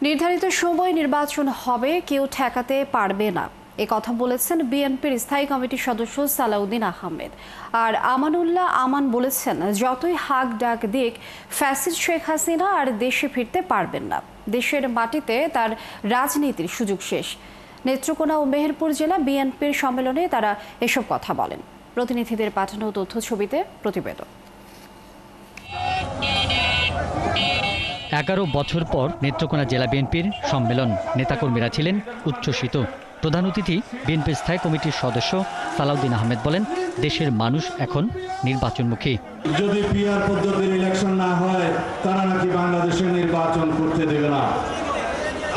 নির্ধারিত সময় নির্বাচন হবে, কেউ ঠেকাতে পারবে না, এ কথা বলেছেন বিএনপির স্থায়ী কমিটির সদস্য সালাউদ্দিন আহমেদ। আর আমানুল্লাহ আমান বলেছেন, যতই হাক ডাক দিক, ফ্যাসিস্ট শেখ হাসিনা আর দেশে ফিরতে পারবেন না। দেশের মাটিতে তার রাজনীতির সুযোগ শেষ। নেত্রকোনা ও মেহেরপুর জেলা বিএনপির সম্মেলনে তারা এসব কথা বলেন। প্রতিনিধিদের পাঠানো তথ্য ছবিতে প্রতিবেদন। 11 বছর পর নেত্রকোনা জেলা বিএনপির সম্মেলন। নেতাকর্মীরা ছিলেন উচ্ছ্বসিত। প্রধান অতিথি বিএনপির স্থায়ী কমিটির সদস্য সালাউদ্দিন আহমেদ বলেন, দেশের মানুষ এখন নির্বাচনমুখী। যদি পিআর পদ্ধতির ইলেকশন না হয়, তারা নাকি বাংলাদেশে নির্বাচন করতে দেবে না।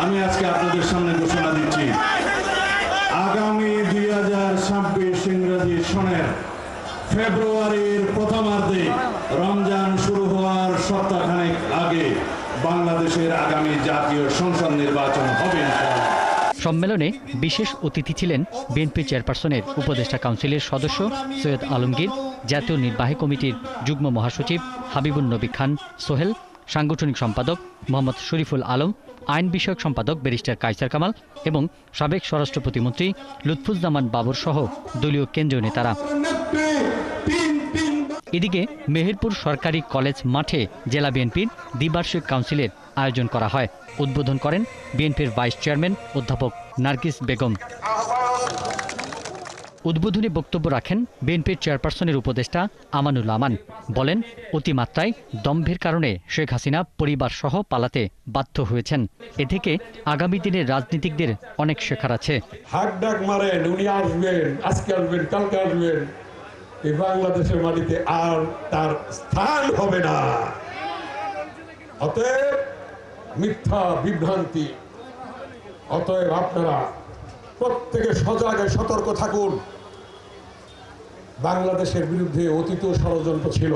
আমি আজকে আপনাদের সামনে ঘোষণা দিচ্ছি, আগামী 2026 ইংরেজি সনের ফেব্রুয়ারির প্রথমার্ধে রমজান শুরু হওয়ার সপ্তাহখানেক আগে বাংলাদেশের আগামী জাতীয় সংসদ নির্বাচন হবে। সম্মেলনে বিশেষ অতিথি ছিলেন বিএনপি চেয়ারপারসনের উপদেষ্টা কাউন্সিলের সদস্য সৈয়দ আলমগীর, জাতীয় নির্বাহী কমিটির যুগ্ম মহাসচিব হাবিবুন নবী খান সোহেল, সাংগঠনিক সম্পাদক মোহাম্মদ শরীফুল আলম, আইন বিষয়ক সম্পাদক ব্যারিস্টার কায়সার কামাল এবং সাবেক স্বরাষ্ট্র প্রতিমন্ত্রী লুৎফুজ্জামান বাবর সহ দলীয় কেন্দ্রীয় নেতারা। এদিকে মেহেরপুর সরকারি কলেজ মাঠে জেলা বিএনপির দ্বিবার্ষিক কাউন্সিলের আয়োজন করা হয়। উদ্বোধন করেন বিএনপির ভাইস চেয়ারম্যান অধ্যাপক নার্গিস বেগম। উদ্বোধনী বক্তব্য রাখেন বিএনপির চেয়ারপারসনের উপদেষ্টা আমানুল্লাহ আমান। বলেন, অতিমাত্রায় দম্ভের কারণে শেখ হাসিনা পরিবার সহ পালাতে বাধ্য হয়েছেন। এ থেকে আগামী দিনের রাজনীতিকদের অনেক শেখার আছে। হাক ডাক মারেন, উনি আসবেন, আজকে আসবেন, কালকে আসবেন, এই বাংলাদেশের মাটিতে আর তার স্থান হবে না। অতএব মিথ্যা বিভ্রান্তি, অতএব আপনারা প্রত্যেকে সজাগে সতর্ক থাকুন। বাংলাদেশের বিরুদ্ধে অতীত ষড়যন্ত্র ছিল,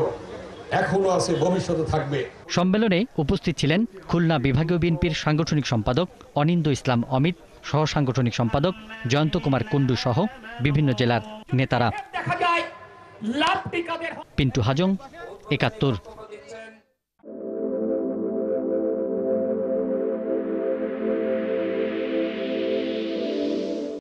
এখনো আছে, ভবিষ্যতে থাকবে। সম্মেলনে উপস্থিত ছিলেন খুলনা বিভাগীয় বিএনপির সাংগঠনিক সম্পাদক অনিন্দ ইসলাম অমিত, সহ সাংগঠনিক সম্পাদক জয়ন্ত কুমার কুণ্ডু সহ বিভিন্ন জেলার নেতারা। পিন্টু হাজং, ৭১।